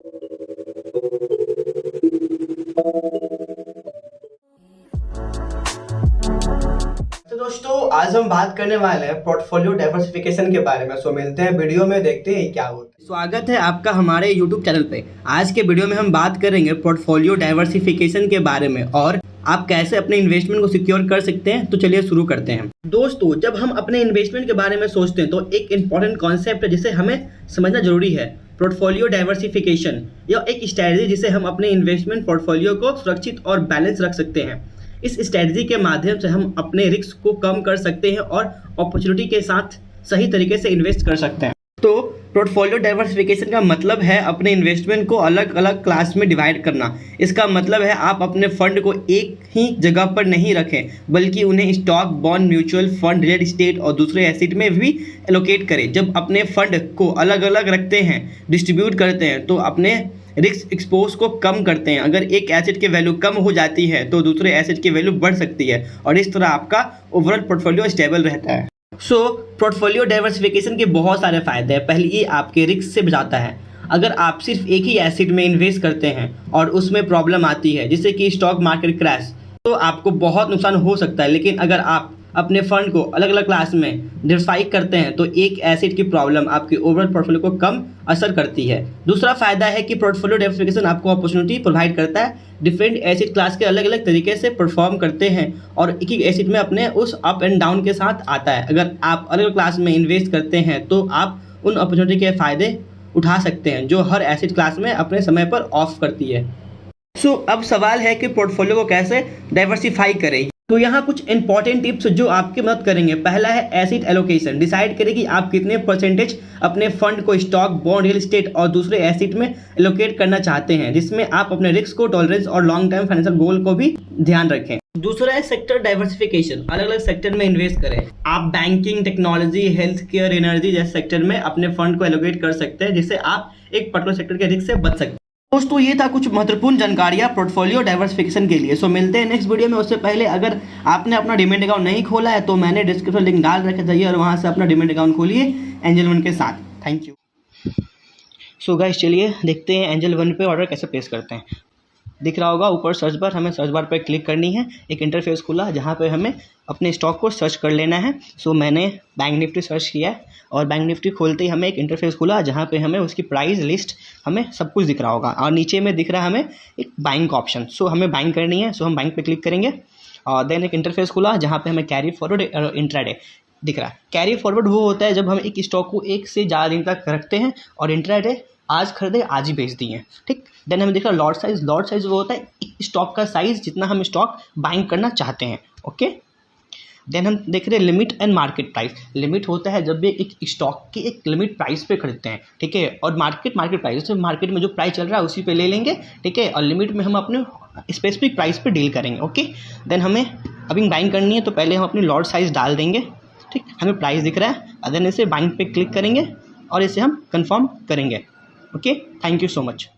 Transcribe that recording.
तो दोस्तों आज हम बात करने वाले हैं पोर्टफोलियो डाइवर्सिफिकेशन के बारे में। सो मिलते हैं वीडियो में, देखते हैं क्या होता है। स्वागत है आपका हमारे यूट्यूब चैनल पे। आज के वीडियो में हम बात करेंगे पोर्टफोलियो डाइवर्सिफिकेशन के बारे में और आप कैसे अपने इन्वेस्टमेंट को सिक्योर कर सकते हैं। तो चलिए शुरू करते हैं। दोस्तों जब हम अपने इन्वेस्टमेंट के बारे में सोचते हैं तो एक इंपॉर्टेंट कॉन्सेप्ट है जिसे हमें समझना जरूरी है। पोर्टफोलियो डाइवर्सिफिकेशन यह एक स्ट्रैटेजी जिसे हम अपने इन्वेस्टमेंट पोर्टफोलियो को सुरक्षित और बैलेंस रख सकते हैं। इस स्ट्रैटेजी के माध्यम से हम अपने रिस्क को कम कर सकते हैं और अपॉर्चुनिटी के साथ सही तरीके से इन्वेस्ट कर सकते हैं। तो पोर्टफोलियो डाइवर्सिफिकेशन का मतलब है अपने इन्वेस्टमेंट को अलग अलग क्लास में डिवाइड करना। इसका मतलब है आप अपने फंड को एक ही जगह पर नहीं रखें, बल्कि उन्हें stock, bond, mutual fund, real estate और दूसरे एसेट में भी एलोकेट करें। जब अपने फंड को अलग अलग रखते हैं, डिस्ट्रीब्यूट करते हैं, तो अपने रिस्क एक्सपोज को कम करते हैं। अगर एक एसेट की वैल्यू कम हो जाती है तो दूसरे एसेट की वैल्यू बढ़ सकती है और इस तरह आपका ओवरऑल पोर्टफोलियो स्टेबल रहता है। पोर्टफोलियो डाइवर्सिफिकेशन के बहुत सारे फायदे हैं। पहले ये आपके रिस्क से बचाता है। अगर आप सिर्फ एक ही एसेट में इन्वेस्ट करते हैं और उसमें प्रॉब्लम आती है जैसे कि स्टॉक मार्केट क्रैश, तो आपको बहुत नुकसान हो सकता है। लेकिन अगर आप अपने फंड को अलग अलग क्लास में डिवाइड करते हैं तो एक एसेट की प्रॉब्लम आपके ओवरऑल पोर्टफोलियो को कम असर करती है। दूसरा फायदा है कि पोर्टफोलियो डाइवर्सिफिकेशन आपको अपॉर्चुनिटी प्रोवाइड करता है। डिफरेंट एसेट क्लास के अलग अलग तरीके से परफॉर्म करते हैं और एक ही एसेट में अपने उस अप एंड डाउन के साथ आता है। अगर आप अलग अलग क्लास में इन्वेस्ट करते हैं तो आप उन अपॉर्चुनिटी के फायदे उठा सकते हैं जो हर एसेट क्लास में अपने समय पर ऑफ करती है। अब सवाल है कि पोर्टफोलियो को कैसे डाइवर्सिफाई करें। तो यहाँ कुछ इंपॉर्टेंट टिप्स जो आपकी मदद करेंगे। पहला है एसेट एलोकेशन। डिसाइड करें कि आप कितने परसेंटेज अपने फंड को स्टॉक, बॉन्ड, रियल एस्टेट और दूसरे एसेट में एलोकेट करना चाहते हैं, जिसमें आप अपने रिस्क को, टॉलरेंस और लॉन्ग टर्म फाइनेंशियल गोल को भी ध्यान रखें। दूसरा है सेक्टर डाइवर्सिफिकेशन। अलग अलग सेक्टर में इन्वेस्ट करें। आप banking, technology, health care, energy जैसे सेक्टर में अपने फंड को एलोकेट कर सकते हैं, जिससे आप एक पर्टिकुलर सेक्टर के रिस्क से बच सकते हैं। दोस्तों ये था कुछ महत्वपूर्ण जानकारियाँ पोर्टफोलियो डाइवर्सिफिकेशन के लिए। मिलते हैं नेक्स्ट वीडियो में। उससे पहले अगर आपने अपना डीमैट अकाउंट नहीं खोला है तो मैंने डिस्क्रिप्शन लिंक डाल रखे चाहिए और वहाँ से अपना डीमैट अकाउंट खोलिए एंजल वन के साथ। Thank you. गाइस चलिए देखते हैं एंजल वन पे ऑर्डर कैसे प्लेस करते हैं। दिख रहा होगा ऊपर सर्च बार, हमें सर्च बार पर क्लिक करनी है। एक इंटरफेस खुला जहाँ पे हमें अपने स्टॉक को सर्च कर लेना है। मैंने बैंक निफ्टी सर्च किया है और बैंक निफ्टी खोलते ही हमें एक इंटरफेस खुला जहाँ पे हमें उसकी प्राइस लिस्ट, हमें सब कुछ दिख रहा होगा और नीचे में दिख रहा है हमें एक बाइंग का ऑप्शन। हमें बाइंग करनी है। हम बाइंग पे क्लिक करेंगे और देन एक इंटरफेस खुला जहाँ पे हमें कैरी फॉरवर्ड और इंट्राडे दिख रहा है। कैरी फॉरवर्ड वो होता है जब हम एक स्टॉक को एक से ज़्यादा दिन तक रखते हैं और इंट्राडे आज खरीदे आज ही बेच दिए, ठीक। देन हमें दिख रहा है लॉट साइज। लॉट साइज वो होता है एक स्टॉक का साइज जितना हम स्टॉक बाइंग करना चाहते हैं, ओके। देन हम देख रहे हैं limit and market price. Limit होता है जब भी एक स्टॉक की एक लिमिट प्राइस पे खरीदते हैं, ठीक है। और मार्केट प्राइस, जैसे मार्केट में जो प्राइस चल रहा है उसी पे ले लेंगे, ठीक है। और लिमिट में हम अपने स्पेसिफिक प्राइस पे डील करेंगे, ओके। देन हमें अभी बाइंग करनी है तो पहले हम अपनी लॉट साइज डाल देंगे, ठीक। हमें प्राइस दिख रहा है। देन इसे बाइंग पे क्लिक करेंगे और इसे हम कन्फर्म करेंगे, okay. Thank you so much.